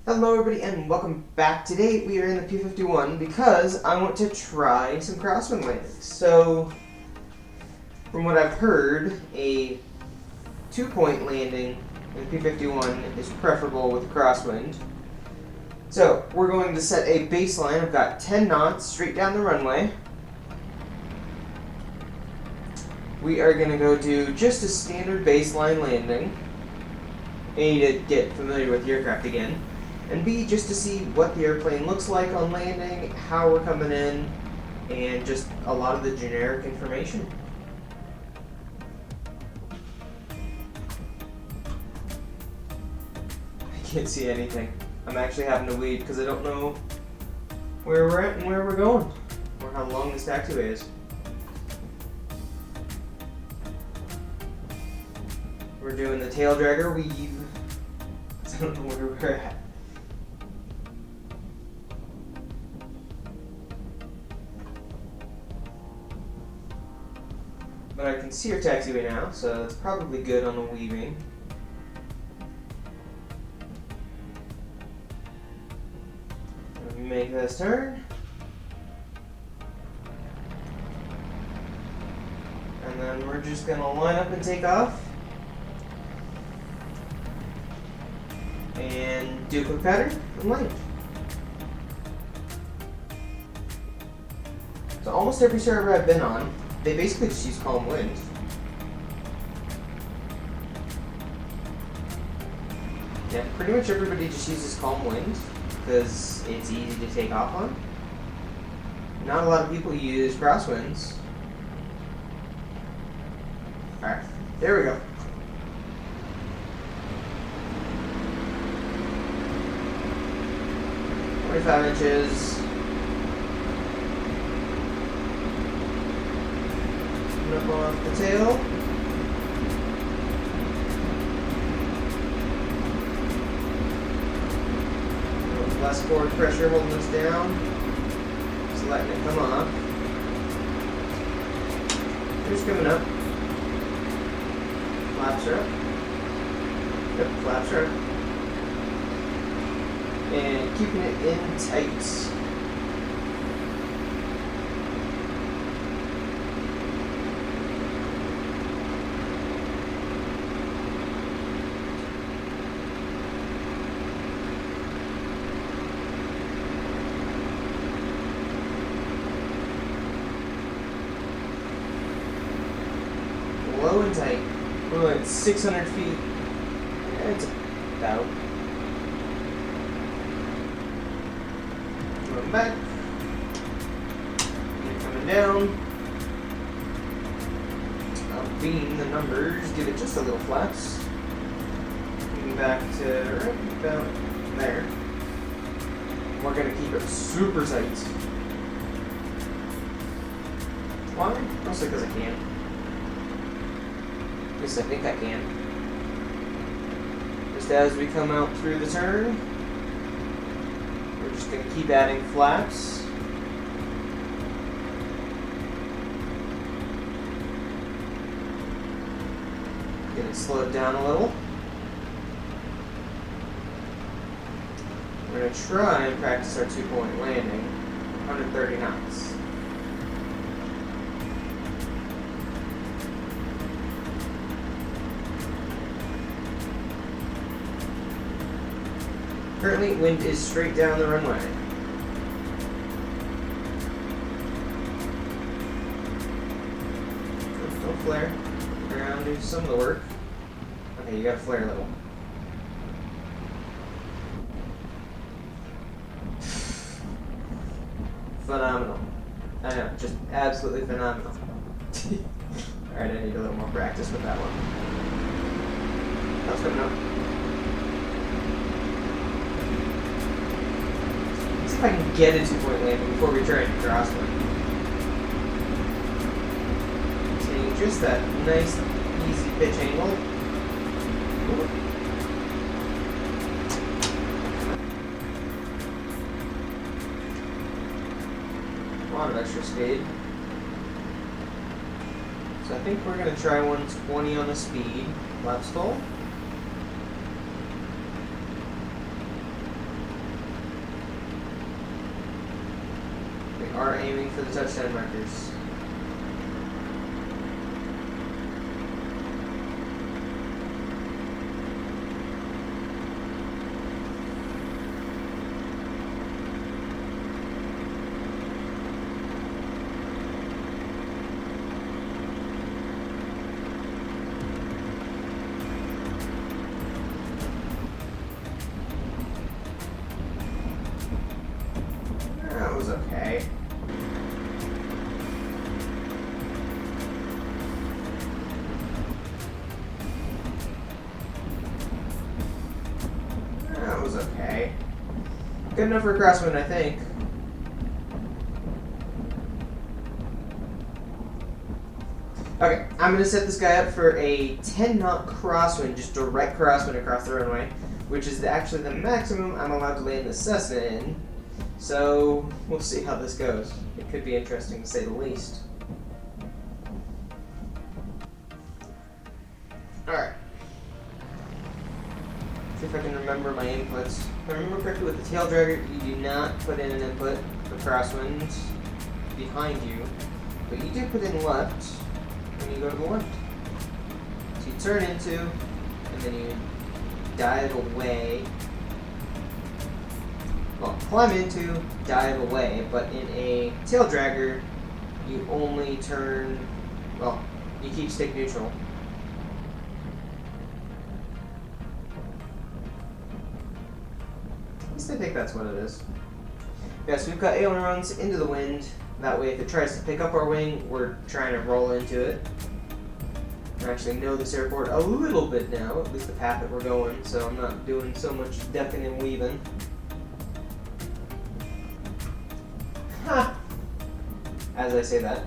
Hello everybody and welcome back. Today we are in the P-51 because I want to try some crosswind landings. So, from what I've heard, a 2-point landing in the P-51 is preferable with crosswind. So, we're going to set a baseline. I've got 10 knots straight down the runway. We are going to go do just a standard baseline landing. A, to get familiar with the aircraft again. And B, just to see what the airplane looks like on landing, how we're coming in, and just a lot of the generic information. I can't see anything. I'm actually having to wait because I don't know where we're at and where we're going, or how long this taxiway is. We're doing the tail dragger weave. I don't know where we're at. But I can see our taxiway now, so it's probably good on the weaving. Let me make this turn. And then we're just going to line up and take off. And do a quick pattern and land. So almost every server I've been on, they basically just use calm wind. Yeah, pretty much everybody just uses calm wind because it's easy to take off on. Not a lot of people use crosswinds. Alright, there we go. .5 inches. Up off the tail. Less forward pressure holding us down. Just letting it come off. Just coming up. Flaps are up. Yep, flaps are up. And keeping it in tight. Low and tight. We're at 600 feet. Yeah, it's about. Going back. And coming down. I'll beam the numbers. Give it just a little flaps. Coming back to right about there. We're going to keep it super tight. Why? Mostly because I can. At least I think I can. Just as we come out through the turn, we're just going to keep adding flaps. Get it slowed down a little. We're going to try and practice our 2-point landing, 130 knots. Currently, wind is straight down the runway. Don't flare. Around, do some of the work. Okay, you gotta flare a little. Phenomenal. I know, just absolutely phenomenal. Alright, I need a little more practice with that one. That's coming up. If I can get a 2-point landing before we try and crosswind. Taking just that nice, easy pitch angle. Ooh. A lot of extra speed. So I think we're going to try 120 on the speed. Flaps full. are aiming for the touchdown markers. That was okay. That was okay. Good enough for a crosswind, I think. Okay, I'm going to set this guy up for a 10-knot crosswind, just direct crosswind across the runway, which is actually the maximum I'm allowed to land the Cessna in. So, we'll see how this goes. It could be interesting to say the least. Alright. See if I can remember my inputs. If I remember correctly, with the tail dragger, you do not put in an input for crosswind behind you, but you do put in left when you go to the left. So you turn into, and then you dive away. Well, climb into, dive away, but in a tail dragger, you only turn, well, you keep stick neutral. At least I think that's what it is. Yeah, so we've got ailerons into the wind. That way, if it tries to pick up our wing, we're trying to roll into it. I actually know this airport a little bit now, at least the path that we're going, so I'm not doing so much decking and weaving. Ha! As I say that.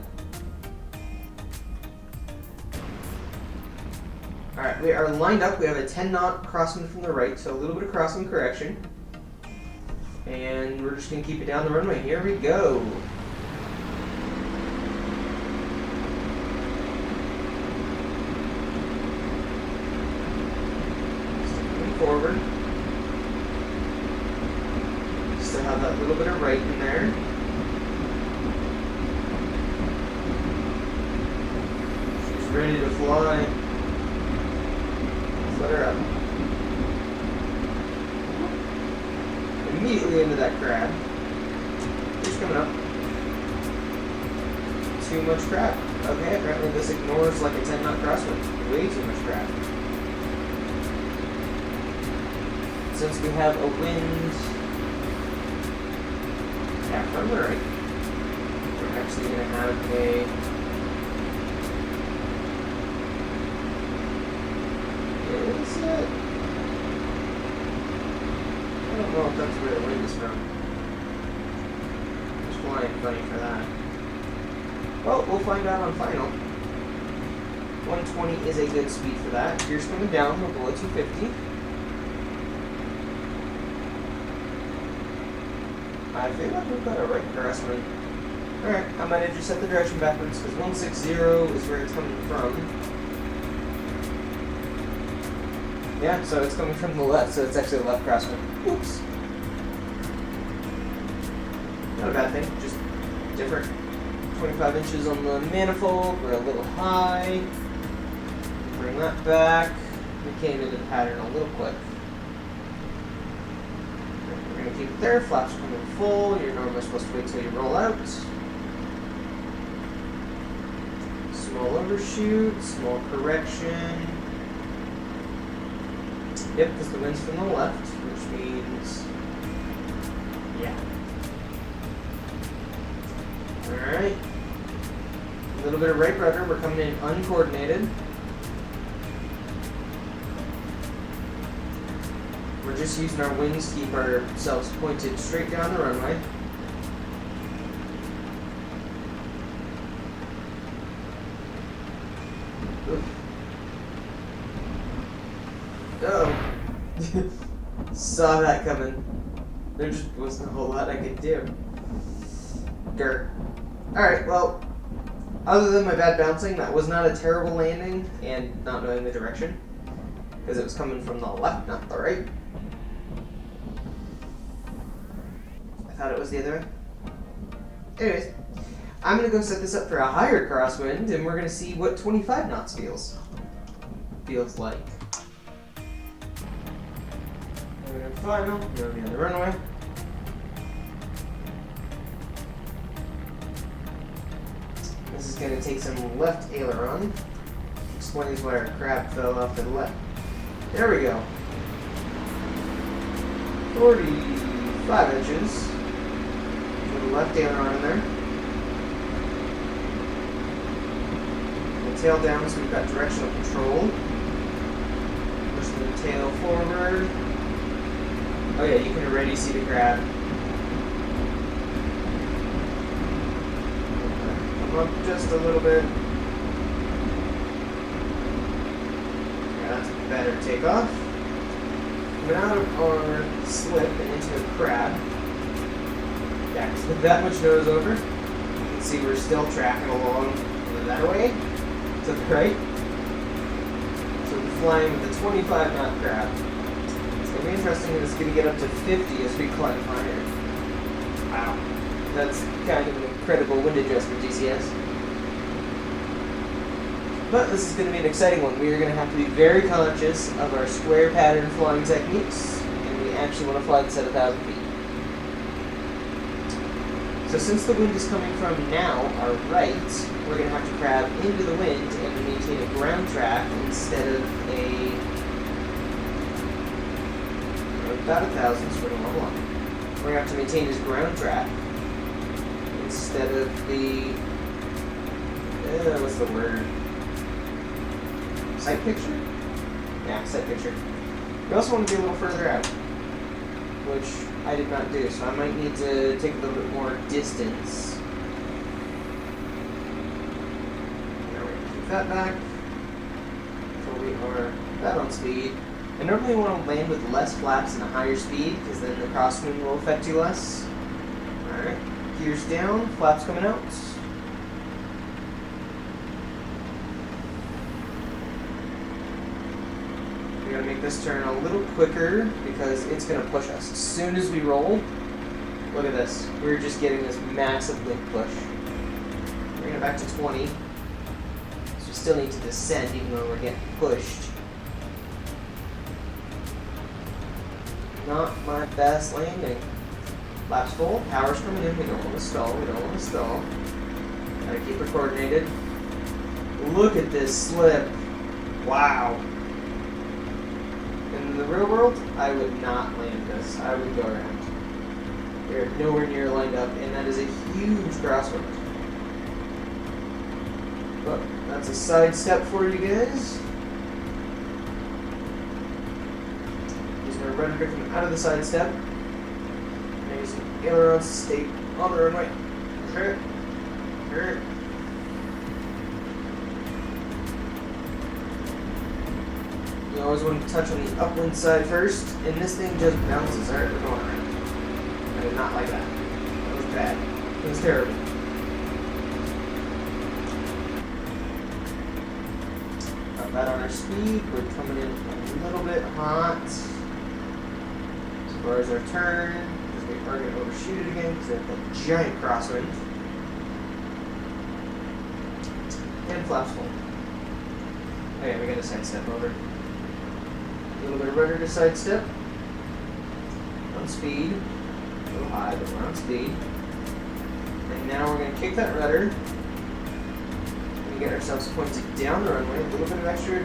Alright, we are lined up. We have a 10-knot crosswind from the right, so a little bit of crosswind correction. And we're just going to keep it down the runway. Here we go. Moving forward. Still have that little bit of right in there. Ready to fly. Let her up. Immediately into that crab. She's coming up. Too much crab. Okay, apparently this ignores like a 10-knot crosswind. Way too much crab. Since we have a wind, yeah, from the right, we're actually going to have a is it? I don't know if that's where the wind is from. Just flying funny for that. Well, we'll find out on final. 120 is a good speed for that. Gears coming down, we're below 250. I feel like we've got a right crosswind. Alright, I might have just set the direction backwards because 160 is where it's coming from. Yeah, so it's coming from the left, so it's actually a left crosswind. Oops. Not a bad thing, just different. 25 inches on the manifold, we're a little high. Bring that back. We came into the pattern a little quick. We're going to keep it there, flaps are coming full. You're normally supposed to wait till you roll out. Small overshoot, small correction. Yep, because the wind's from the left, which means, yeah. Alright. A little bit of right rudder, we're coming in uncoordinated. We're just using our wings to keep ourselves pointed straight down the runway. Oof. Uh-oh. Saw that coming. There just wasn't a whole lot I could do. Grr. Alright, well, other than my bad bouncing, that was not a terrible landing, and not knowing the direction, because it was coming from the left, not the right. I thought it was the other way. Anyways, I'm going to go set this up for a higher crosswind, and we're going to see what 25 knots feels like. And then final, we'll be on the runway. This is going to take some left aileron. Explains why our crab fell off to the left. There we go. 45 inches. Put the left aileron in there. The tail down so we've got directional control. Pushing the tail forward. Oh yeah, you can already see the crab. Come up just a little bit. Yeah, that's a better takeoff. Coming out of our slip and into a crab. Yeah, with that much nose over, you can see we're still tracking along that way, to the right. So we're flying with a 25 knot crab. It's going to be interesting that it's going to get up to 50 as we climb higher. Wow. That's kind of an incredible wind adjustment, DCS. But this is going to be an exciting one. We are going to have to be very conscious of our square pattern flying techniques, and we actually want to fly this at 1,000 feet. So since the wind is coming from now, our right, we're going to have to crab into the wind and maintain a ground track instead of about 1,000, so we're going to level up. We're going to have to maintain his ground track instead of the, what's the word? Sight picture? Yeah, sight picture. We also want to be a little further out, which I did not do, so I might need to take a little bit more distance. Now we're going to keep that back until we are about on speed. I normally want to land with less flaps and a higher speed, because then the crosswind will affect you less. Alright, gears down, flaps coming out. We're going to make this turn a little quicker because it's going to push us. As soon as we roll, look at this. We're just getting this massive wind push. Bring it back to 20. So we still need to descend even though we're getting pushed. Not my best landing. Flaps full, power's coming in. We don't want to stall. Gotta keep her coordinated. Look at this slip. Wow. In the real world, I would not land this. I would go around. We're nowhere near lined up, and that is a huge crosswind. But that's a side step for you guys. Using our rudder to come out of the side step. And using ailerons to stay on the runway. Sure. You always want to touch on the upwind side first, and this thing just bounces. Alright, we're going around. I did not like that. That was bad. It was terrible. Got that on our speed. We're coming in a little bit hot. As far as our turn, because we are going to overshoot it again because we have that giant crosswind. And flaps full. Okay, we got to sidestep over. A little bit of rudder to sidestep. On speed. A little high, but we're on speed. And now we're going to kick that rudder. And get ourselves pointed down the runway. A little bit of extra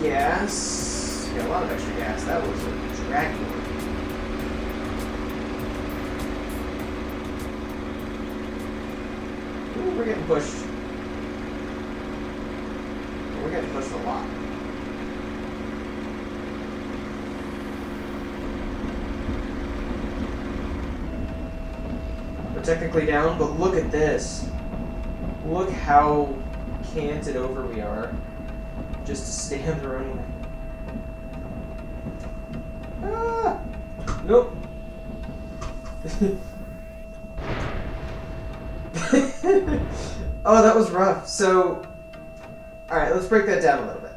gas. Yeah, a lot of extra gas. That was a draggy one. Ooh, we're getting pushed. We're getting pushed a lot. We're technically down, but look at this. Look how canted over we are just to stay on the runway. Ah! Nope. Oh, that was rough. So, alright, let's break that down a little bit.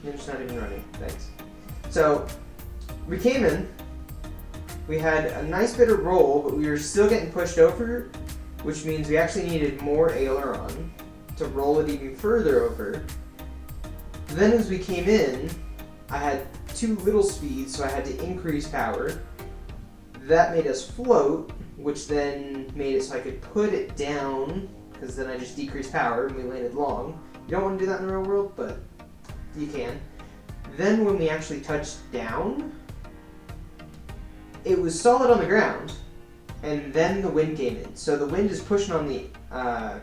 You're just not even running. Thanks. So, we came in, we had a nice bit of roll, but we were still getting pushed over, which means we actually needed more aileron to roll it even further over. Then as we came in, I had too little speed, so I had to increase power. That made us float, which then made it so I could put it down, because then I just decreased power and we landed long. You don't want to do that in the real world, but you can. Then when we actually touched down, it was solid on the ground, and then the wind came in. So the wind is pushing on the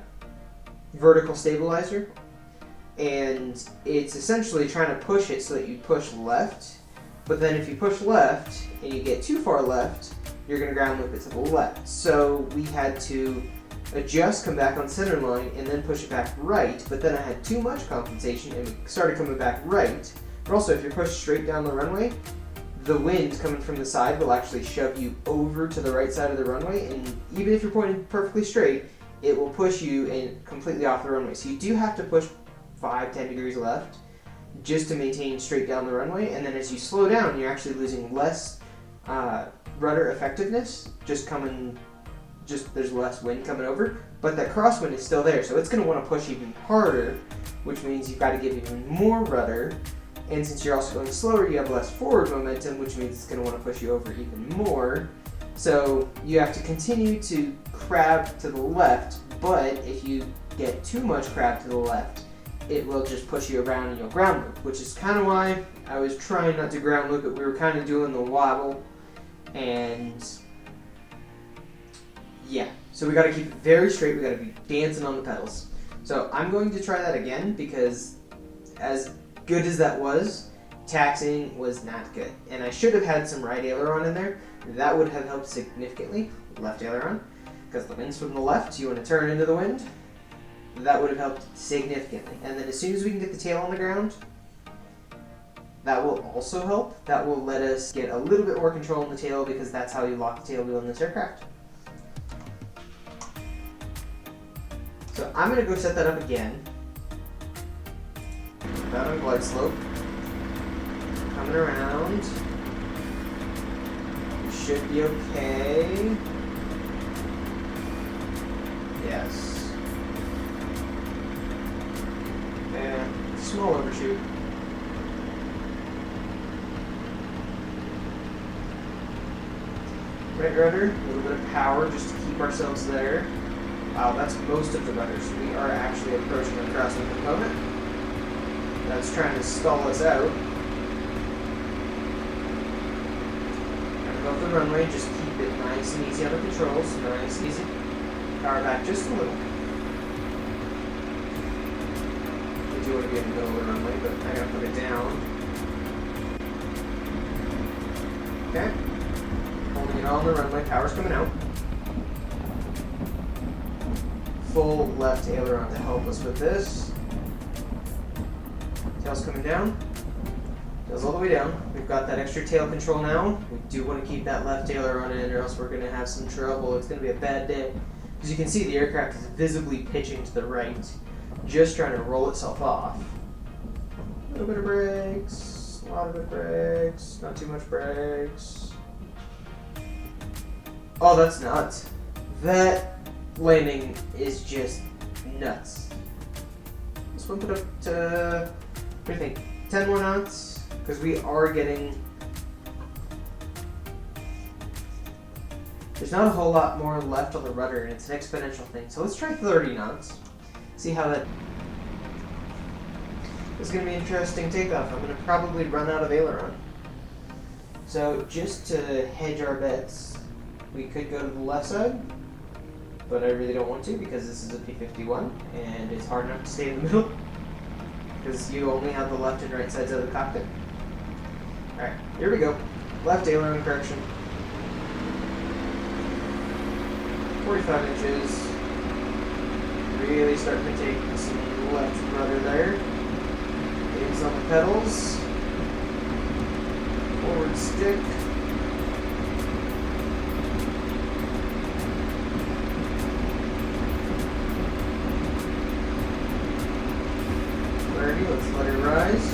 vertical stabilizer, and it's essentially trying to push it so that you push left, but then if you push left and you get too far left, you're going to ground loop it to the left. So we had to adjust, come back on center line, and then push it back right, but then I had too much compensation and we started coming back right. But also, if you're pushed straight down the runway, the wind coming from the side will actually shove you over to the right side of the runway, and even if you're pointing perfectly straight, it will push you in completely off the runway. So you do have to push 5-10 degrees left just to maintain straight down the runway, and then as you slow down, you're actually losing less rudder effectiveness, there's less wind coming over, but that crosswind is still there, so it's going to want to push even harder, which means you've got to give even more rudder, and since you're also going slower, you have less forward momentum, which means it's going to want to push you over even more. So you have to continue to crab to the left, but if you get too much crab to the left, it will just push you around and you'll ground loop, which is kind of why I was trying not to ground loop it. We were kind of doing the wobble, and yeah, so we got to keep it very straight. We got to be dancing on the pedals. So I'm going to try that again, because as good as that was, taxing was not good. And I should have had some right aileron in there. That would have helped significantly. Left aileron, because the wind's from the left, you want to turn into the wind. That would have helped significantly. And then as soon as we can get the tail on the ground, that will also help. That will let us get a little bit more control on the tail, because that's how you lock the tail wheel in this aircraft. So I'm going to go set that up again. Down on glide slope. Coming around. We should be okay. Yes. And small overshoot. Right rudder, a little bit of power just to keep ourselves there. Wow, that's most of the rudder, so we are actually approaching a crosswind component. That's trying to stall us out. Above the runway, just keep it nice and easy under controls. Nice, easy. Power back just a little. I do want to be in the middle of the runway, but I gotta put it down. Okay. Holding it on the runway, power's coming out. Full left aileron to help us with this. Tail's coming down. Tail's all the way down. We've got that extra tail control now. We do want to keep that left aileron in, or else we're going to have some trouble. It's going to be a bad day. As you can see, the aircraft is visibly pitching to the right, just trying to roll itself off. A little bit of brakes, a lot of good brakes, not too much brakes. Oh, that's nuts. That landing is just nuts. Let's bump it up to, what do you think, 10 more knots? Because we are getting, there's not a whole lot more left on the rudder, and it's an exponential thing. So let's try 30 knots. See how that, it's going to be an interesting takeoff. I'm going to probably run out of aileron. So just to hedge our bets, we could go to the left side, but I really don't want to, because this is a P-51 and it's hard enough to stay in the middle because you only have the left and right sides of the cockpit. Alright, here we go. Left aileron correction. 45 inches. Really starting to take some left rudder there. Gains on the pedals. Forward stick. Let's let it rise.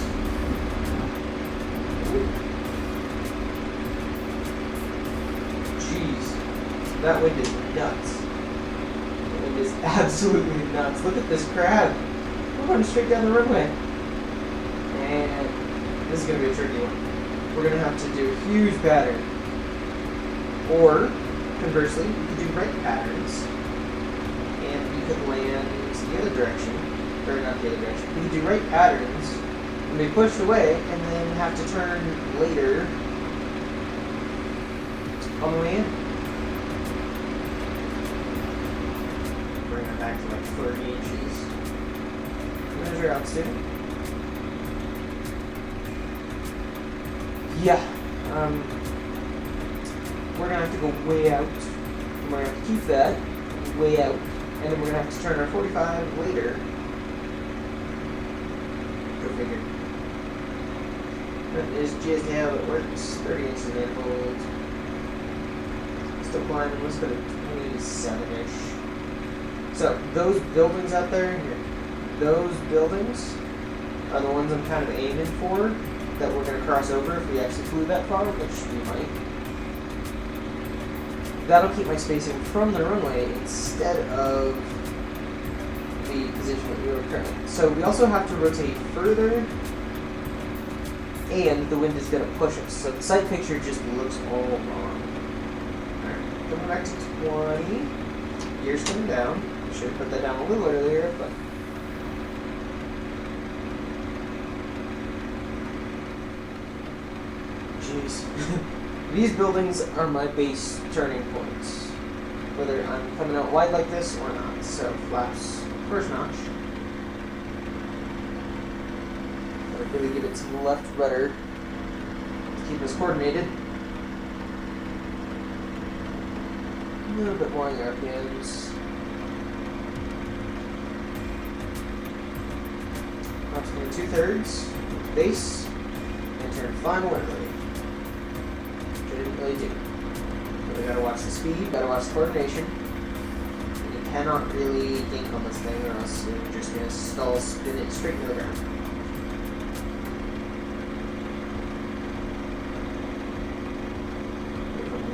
That wind is nuts. That wind is absolutely nuts. Look at this crab. We're going straight down the runway. And this is going to be a tricky one. We're going to have to do a huge pattern. Or, conversely, you could do right patterns. And you could land the other direction. Or not the other direction. You could do right patterns and be pushed away and then have to turn later on the way in. Bring it back to like 30 inches. There's your altitude. Yeah. We're gonna have to go way out. And we're gonna have to keep that way out. And then we're gonna have to turn our 45 later. Go figure. That is just how it works. 30 inches of manifold. Still climbing, let's go to 27-ish. So, those buildings out there, those buildings are the ones I'm kind of aiming for that we're going to cross over if we actually flew that far, which we might. That'll keep my spacing from the runway instead of the position that we were currently. So we also have to rotate further, and the wind is going to push us. So the sight picture just looks all wrong. Alright, coming back to 20. Gears coming down. Should have put that down a little earlier, but... Jeez. These buildings are my base turning points, whether I'm coming out wide like this or not. So flaps first notch. Gotta really give it some left rudder to keep us coordinated. A little bit more on the RPMs. Up to 2/3 base and turn final early. Didn't really do. But we gotta watch the speed, gotta watch the coordination. And you cannot really dink on this thing or else you're just gonna stall spin it straight to the ground.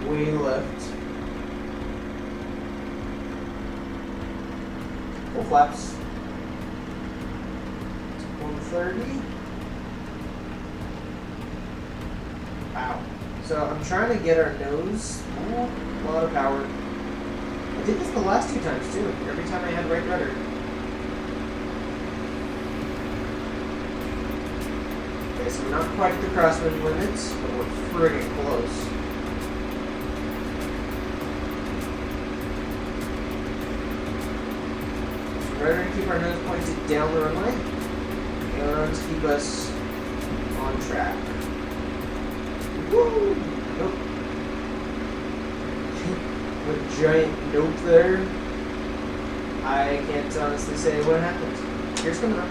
Way left. Full flaps. 130. Wow. So I'm trying to get our nose. Ooh, a lot of power. I did this the last 2 times too. Every time I had right rudder. Okay, so we're not quite at the crosswind limits, but we're friggin' close. So rudder to keep our nose pointed down the runway. Ailerons keep us on track. Woo! Nope. With a giant nope there. I can't honestly say what happened. Here's coming up.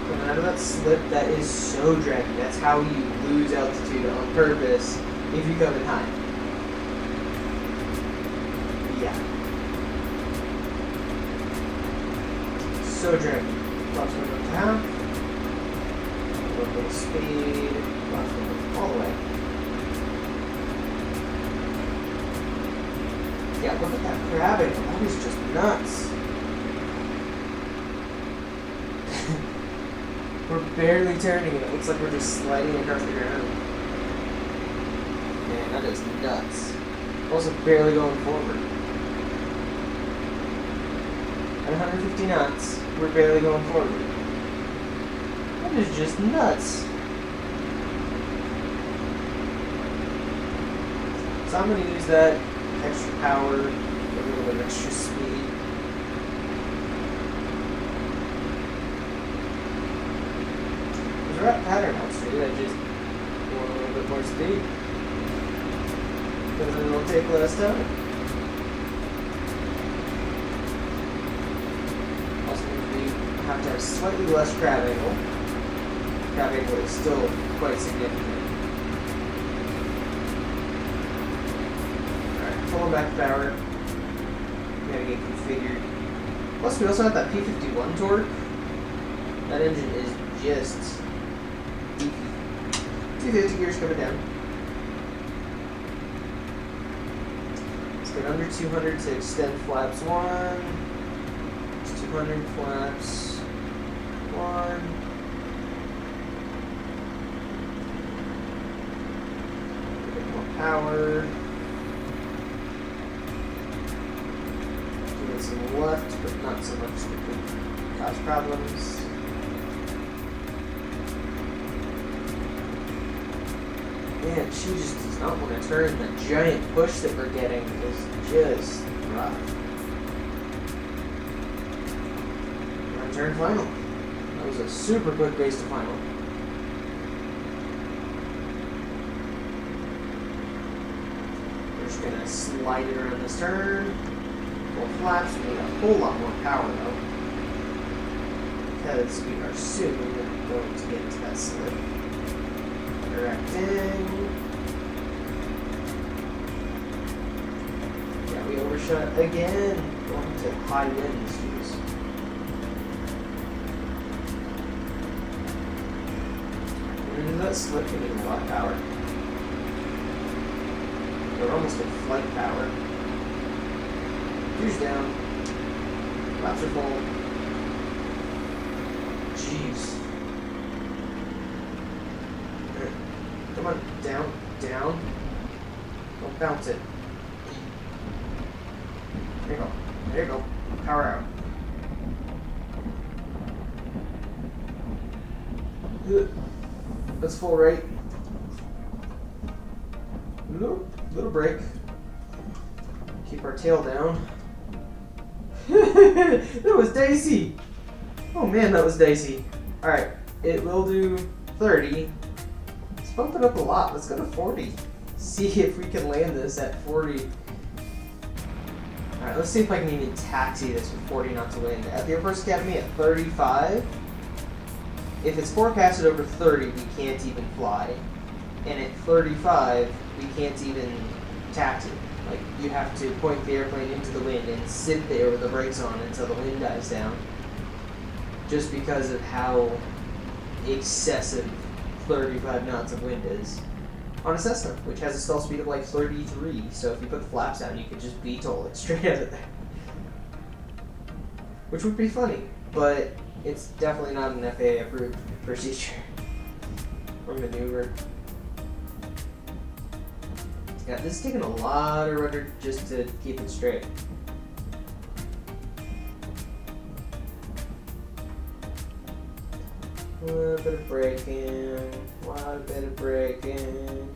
Coming out of that slip, that is so draggy. That's how you lose altitude on purpose if you come in high. Yeah. So draggy. Drops one up to half. A little bit of speed, all the way. Yeah, look at that crabbing. That is just nuts. We're barely turning and it looks like we're just sliding across the ground. Man, that is nuts. We're also barely going forward. At 150 knots, we're barely going forward. That is just nuts. So I'm going to use that extra power, a little bit of extra speed. Because we're at pattern altitude, I just want a little bit more speed. Because then it'll take less time. Also means we have to have slightly less crab angle. Crab angle is still quite significant. Alright, pulling back the power. We gotta get configured. Plus, we also have that P51 torque. That engine is just beefy. 250 gears coming down. Get under 200 to extend flaps 1. 200 flaps 1. A bit more power. Give it some left, but not so much that could cause problems. Man, she just does not want to turn. The giant push that we're getting is just rough. Turn final. That was a super quick race to final. We're just gonna slide it around this turn. Full flaps. We need a whole lot more power though, because we are soon going to get into that slip. Correcting. Yeah, we overshot again. Going to high winds. That slip can need a lot of power. We're almost at flight power. Gears down. Laps are full. Jeez. Come on, down, down. Don't bounce it. There you go. There you go. Power out. That's full rate. Little break. Keep our tail down. That was dicey. Oh man, that was dicey. Alright, it will do 30. Let's bump it up a lot. Let's go to 40. See if we can land this at 40. Alright, let's see if I can even taxi this with 40 knots of wind. At the Air Force Academy at 35. If it's forecasted over 30, we can't even fly. And at 35, we can't even taxi. Like, you have to point the airplane into the wind and sit there with the brakes on until the wind dies down. Just because of how excessive 35 knots of wind is on a Cessna, which has a stall speed of like 33. So if you put the flaps down, you could just VTOL it straight out of there. Which would be funny, but it's definitely not an FAA approved procedure or maneuver. Yeah, this is taking a lot of rudder just to keep it straight. A little bit of braking, a lot of bit of braking.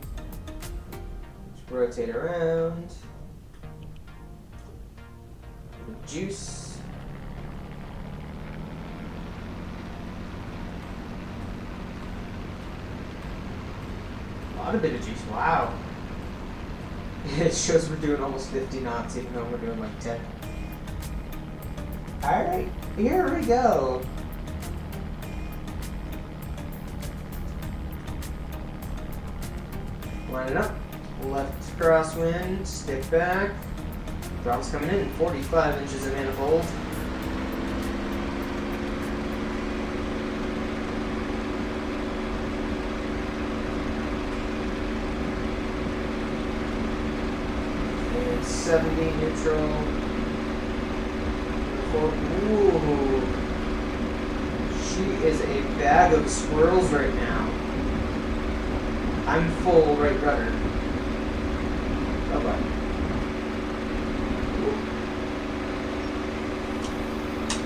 Just rotate around. Juice. A bit of juice. Wow. It shows we're doing almost 50 knots even though we're doing like 10. Alright, here we go. Line it up. Left crosswind, stick back. Throttle's coming in, 45 inches of manifold. And 70 neutral. Ooh. She is a bag of squirrels right now. I'm full right rudder. Oh boy.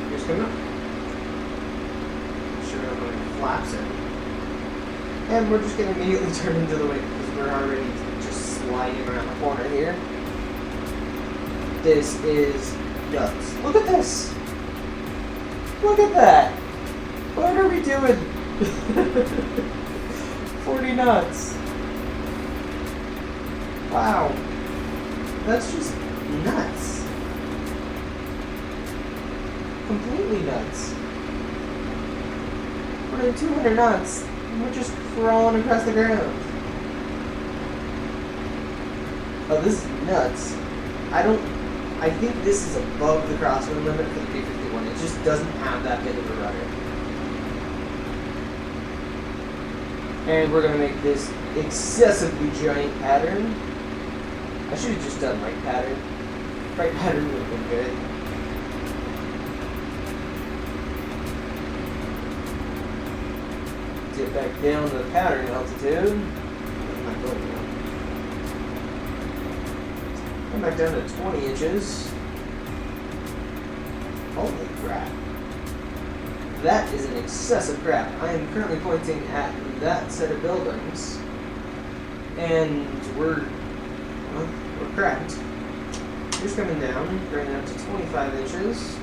Here's coming up. Sure enough, when it flaps it. And we're just going to immediately turn into the wind because we're already just sliding around the corner here. This is nuts. Look at this. Look at that. What are we doing? 40 knots. Wow. That's just nuts. Completely nuts. We're doing 200 knots and we're just crawling across the ground. Oh, this is nuts. I think this is above the crosswind limit for the P-51. It just doesn't have that big of a rudder. And we're going to make this excessively giant pattern. I should have just done right pattern. Right pattern would have been good. Get back down to the pattern altitude. I'm not going down. Come back down to 20 inches. Holy crap. That is an excessive crap. I am currently pointing at that set of buildings. And we're cracked. Here's coming down, bringing it up to 25 inches.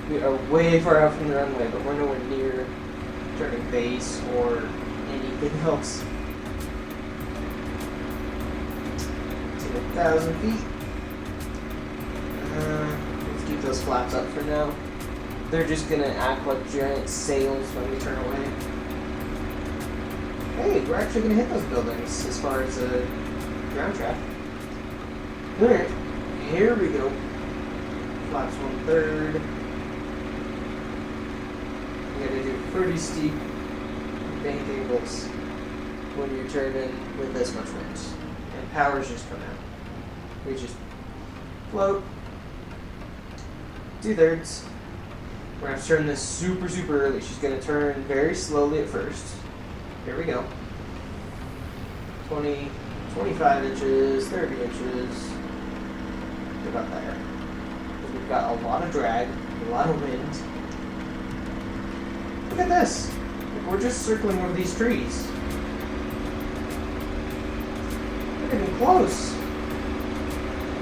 We are way far out from the runway, but we're nowhere near turning base or anything else. To 1,000 feet. Let's keep those flaps up for now. They're just gonna act like giant sails when we turn away. Hey, we're actually gonna hit those buildings as far as ground traffic. Alright, here we go. Flaps 1/3. You gotta do pretty steep bank angles when you're turning with this much wind. And power's just come out. We just float. 2/3. We're gonna have to turn this super, super early. She's gonna turn very slowly at first. Here we go. 20, 25 inches, 30 inches. About there. We've got a lot of drag, a lot of wind. Look at this. We're just circling over these trees. We're getting close.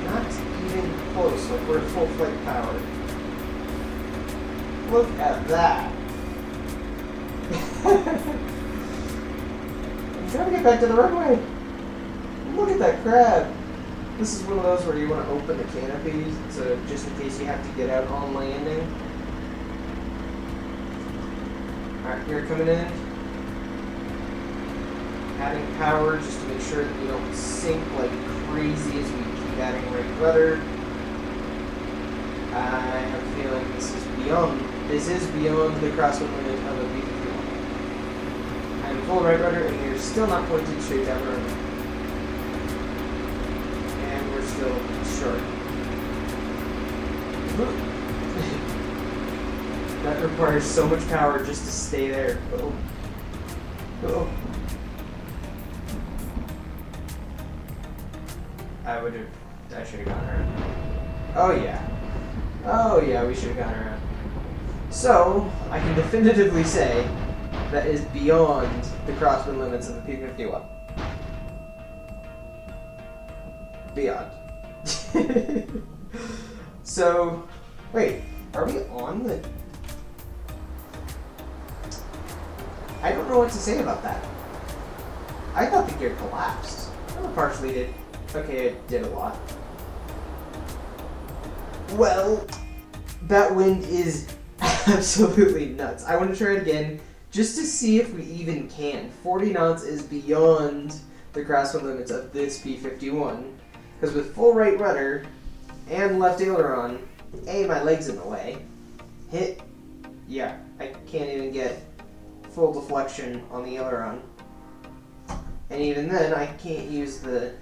Not even close, like we're at full flight power. Look at that. I'm trying to get back to the runway. Look at that crab. This is one of those where you want to open the canopy, so just in case you have to get out on landing. Alright, here coming in. Adding power just to make sure that we don't sink like crazy as we keep adding right rudder. I have a feeling this is beyond the crosswind limit of a B51. I'm full right rudder and we're still not pointed straight down the runway. Still short. That requires so much power just to stay there. Oh. Oh. I should have gone around. Oh yeah. Oh yeah, we should have gone around. So, I can definitively say that is beyond the crosswind limits of the P51. Beyond. So, wait, are we on the... I don't know what to say about that. I thought the gear collapsed. Oh, partially did. Okay, it did a lot. Well, that wind is absolutely nuts. I want to try it again just to see if we even can. 40 knots is beyond the crosswind limits of this P51. Because with full right rudder and left aileron, A, my leg's in the way. Hit, yeah, I can't even get full deflection on the aileron. And even then, I can't use the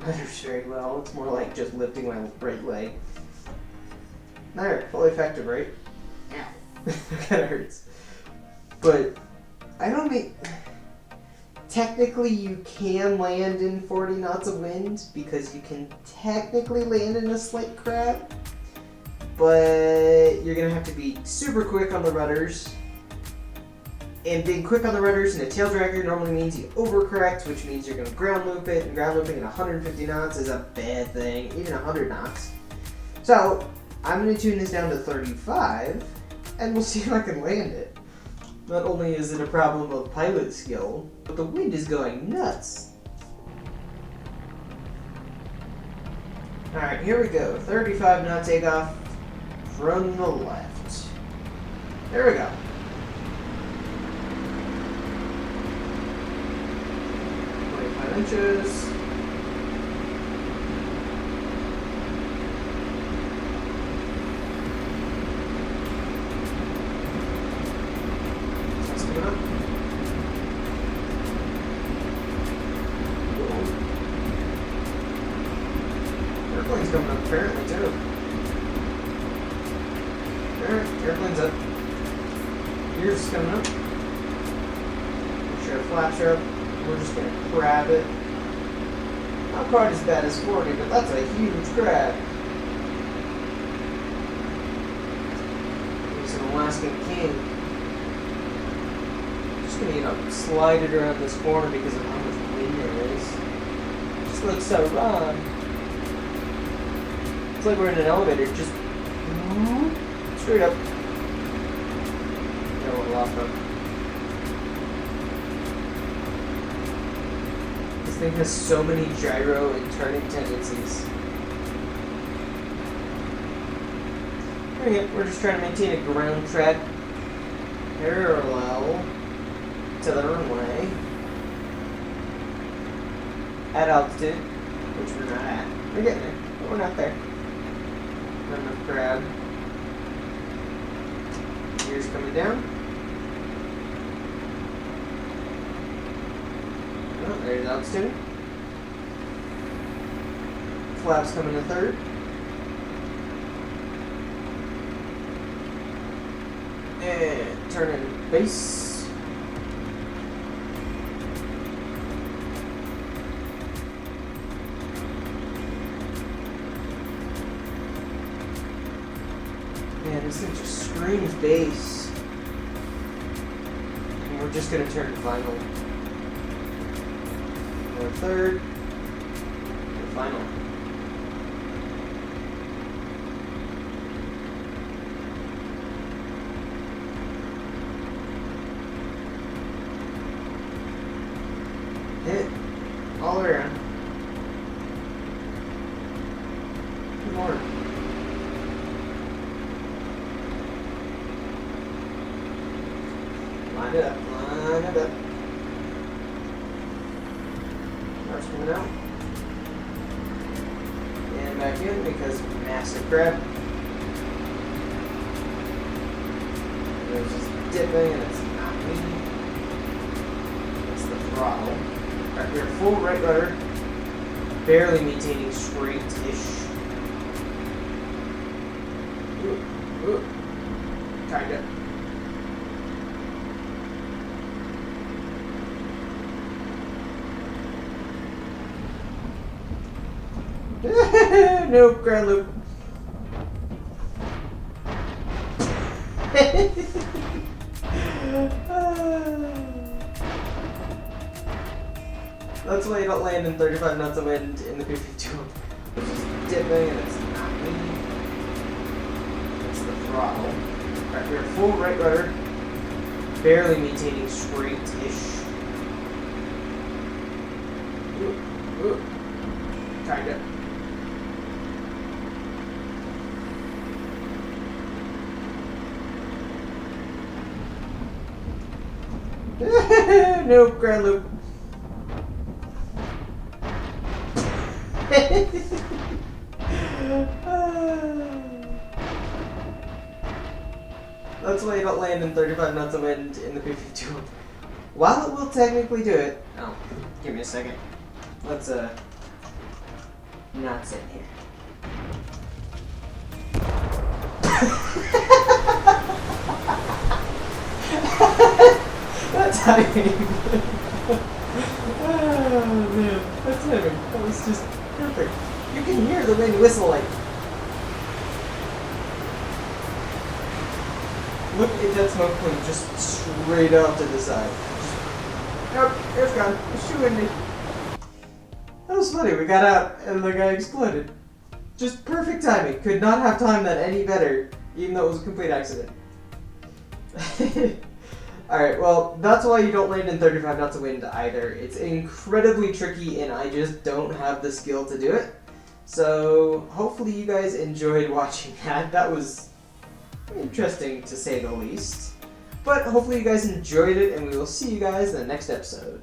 rudders very well. It's more like just lifting my right leg. There, fully effective, right? Ow. That kind of hurts. But, I don't think... Technically, you can land in 40 knots of wind because you can technically land in a slight crab, but you're going to have to be super quick on the rudders. And being quick on the rudders in a tail dragger normally means you overcorrect, which means you're going to ground loop it, and ground looping at 150 knots is a bad thing, even 100 knots. So, I'm going to tune this down to 35, and we'll see if I can land it. Not only is it a problem of pilot skill, but the wind is going nuts. Alright, here we go. 35 knot takeoff from the left. There we go. Inches. airplane's coming up apparently too. Alright, airplane's up. Yours is coming up. Make sure our flaps are up. We're just gonna crab it. Not quite as bad as 40, but that's a huge crab. He's an Alaskan king. Just gonna, slide it around this corner because of how much wind there is. Just looks so wrong. It's like we're in an elevator, just straight up. Got a little off though. This thing has so many gyro and turning tendencies. We're just trying to maintain a ground track parallel to the runway at altitude, which we're not at. We're getting there, but we're not there. Not enough crab. Gears coming down. Oh, there's altitude. Flaps coming to third. And turning base. Man, this thing just screams base. And we're just gonna turn final. Or third. Or final. Hit all the way around. Good morning. Line it up, line it up. Car's coming out. And back in because massive crab. It's just dipping and it's not moving. That's the throttle. Alright, we're full right rudder. Barely maintaining straight-ish. Ooh. Kinda. Nope, ground loop. That's why you don't land in 35 knots of wind in the P-51. It's just dipping and it's not moving. That's the throttle. Alright, we're full right rudder. Barely maintaining straight-ish. Ooh. Kinda. Nope, ground loop. That's why you don't land in 35 knots of wind in the P-51. While it will technically do it... Oh, give me a second. Let's, not sit here. That's timing. Oh man, that's timing. That was just perfect. You can hear the wind whistling. Look at that smoke plume just straight off to the side. Nope, it's gone. It's too windy. That was funny. We got out and the guy exploded. Just perfect timing. Could not have timed that any better, even though it was a complete accident. Alright, well, that's why you don't land in 35 knots of wind either. It's incredibly tricky and I just don't have the skill to do it. So, hopefully you guys enjoyed watching that. That was interesting to say the least. But hopefully you guys enjoyed it and we will see you guys in the next episode.